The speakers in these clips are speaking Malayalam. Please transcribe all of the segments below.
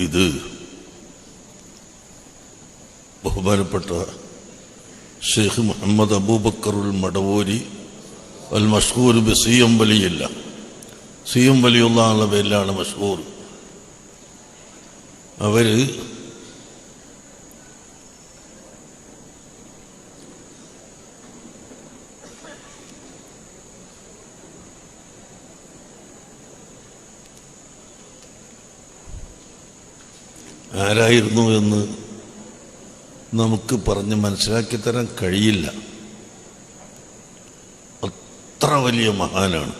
ഇത് ബഹുമാനപ്പെട്ട ഷെയ്ഖ് മുഹമ്മദ് അബൂബക്കറുൽ മടവൂരി അൽ മഷ്ഹൂർ ബി സി എം വലിയില്ല, സി എം വലിയുള്ള എന്നുള്ള പേരിലാണ് മഷ്ഹൂർ. അവര് ആരായിരുന്നു എന്ന് നമുക്ക് പറഞ്ഞ് മനസ്സിലാക്കി തരാൻ കഴിയില്ല. അത്ര വലിയ മഹാനാണ്.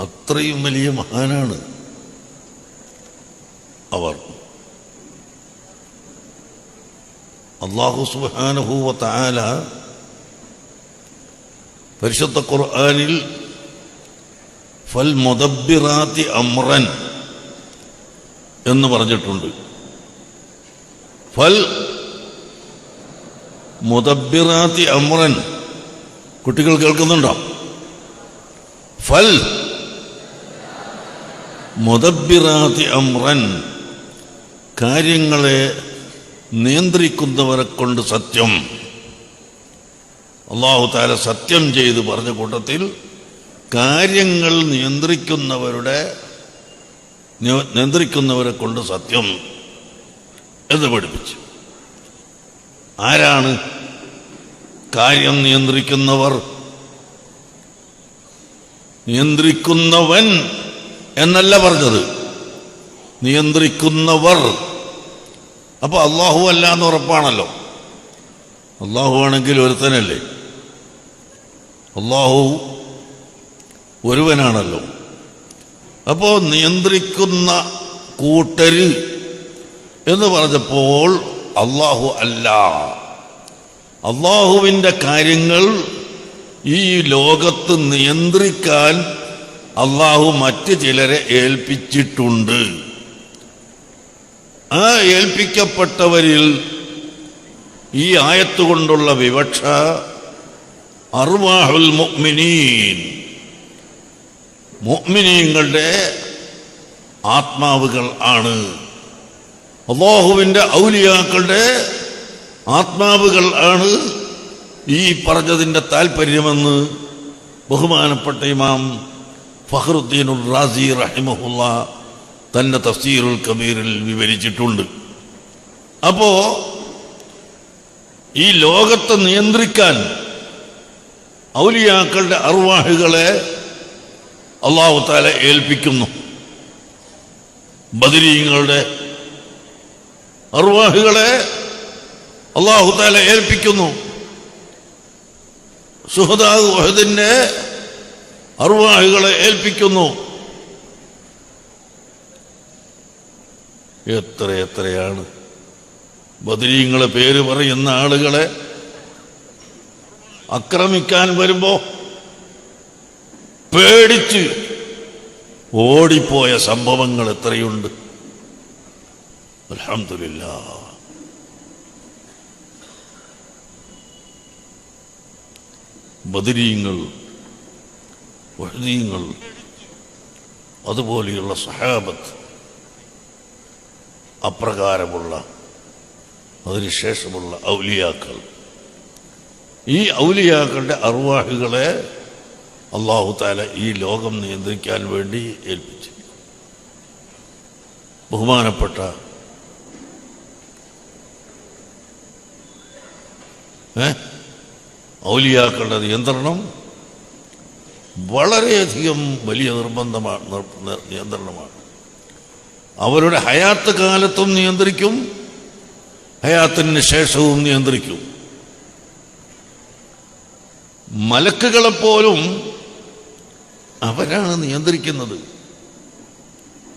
അത്രയും വലിയ മഹാനാണ് അവർ. അല്ലാഹു സുബ്ഹാനഹു വ തആല പരിശുദ്ധ ഖുർആനിൽ ഫൽ മുദബ്ബിറാത്തി അംറൻ എന്ന് പറഞ്ഞിട്ടുണ്ട്. ഫൽ മുദബ്ബിറാത്തി അംറൻ, കുട്ടികൾ കേൾക്കുന്നുണ്ടോ? ഫൽ മുദബ്ബിറാത്തി അംറൻ, കാര്യങ്ങളെ നിയന്ത്രിക്കുന്നവരെ കൊണ്ട് സത്യം. അല്ലാഹു തആല സത്യം ചെയ്ത് പറഞ്ഞ കൂട്ടത്തിൽ കാര്യങ്ങൾ നിയന്ത്രിക്കുന്നവരെ കൊണ്ട് സത്യം എന്ന് പഠിപ്പിച്ചു. ആരാണ് കാര്യം നിയന്ത്രിക്കുന്നവർ? നിയന്ത്രിക്കുന്നവൻ എന്നല്ല പറഞ്ഞത്, നിയന്ത്രിക്കുന്നവർ. അപ്പൊ അല്ലാഹു അല്ല എന്ന് ഉറപ്പാണല്ലോ. അല്ലാഹു ആണെങ്കിൽ ഒരുത്തനല്ലേ, അല്ലാഹു ഒരുവനാണല്ലോ. അപ്പോ നിയന്ത്രിക്കുന്ന കൂട്ടര് എന്ന് പറഞ്ഞപ്പോൾ അല്ലാഹു അല്ല. അല്ലാഹുവിൻ്റെ കാര്യങ്ങൾ ഈ ലോകത്ത് നിയന്ത്രിക്കാൻ അല്ലാഹു മറ്റ് ചിലരെ ഏൽപ്പിച്ചിട്ടുണ്ട്. ആ ഏൽപ്പിക്കപ്പെട്ടവരിൽ ഈ ആയത്ത് കൊണ്ടുള്ള വിവക്ഷ അർവാഹുൽ മുഅ്മിനീൻ, മുഅ്മിനീങ്ങളുടെ ആത്മാവുകൾ ആണ്. അല്ലാഹുവിൻ്റെ ഔലിയാക്കളുടെ ആത്മാവുകൾ ആണ് ഈ പറഞ്ഞതിൻ്റെ താല്പര്യമെന്ന് ബഹുമാനപ്പെട്ട ഇമാം ഫഖ്റുദ്ദീനുർ റാസി റഹിമഹുല്ലാ തന്റെ തഫ്സീറുൽ കബീറിൽ വിവരിച്ചിട്ടുണ്ട്. അപ്പോ ഈ ലോകത്തെ നിയന്ത്രിക്കാൻ ഔലിയാക്കളുടെ അർവാഹുകളെ അല്ലാഹു തആല ഏൽപ്പിക്കുന്നു. ബദരീങ്ങളുടെ അർവാഹുകളെ അല്ലാഹു തആല ഏൽപ്പിക്കുന്നു. ശുഹദാ ഉഹദിന്റെ അർവാഹുകളെ ഏൽപ്പിക്കുന്നു. എത്രയാണ് ബദരീങ്ങളെ പേര് പറയുന്ന ആളുകളെ ആക്രമിക്കാൻ വരുമ്പോ പേടിച്ച് ഓടിപ്പോയ സംഭവങ്ങൾ എത്രയുണ്ട്. അൽഹംദുലില്ലാഹ്. ബദരീങ്ങൾ, വഹദീങ്ങൾ, അതുപോലെയുള്ള സഹാബത്ത്, അപ്രകാരമുള്ള അതിനുശേഷമുള്ള ഔലിയാക്കൾ, ഈ ഔലിയാക്കളുടെ അർവാഹുകളെ അല്ലാഹു തആല ഈ ലോകം നിയന്ത്രിക്കാൻ വേണ്ടി ഏൽപ്പിച്ചു. ബഹുമാനപ്പെട്ട ഔലിയാക്കളുടെ നിയന്ത്രണം വളരെയധികം വലിയ നിയന്ത്രണമാണ്. അവരുടെ ഹയാത്ത് കാലത്തും നിയന്ത്രിക്കും, ഹയാത്തിന് ശേഷവും നിയന്ത്രിക്കും. മലക്കുകളെപ്പോലും അവരാണ് നിയന്ത്രിക്കുന്നത്.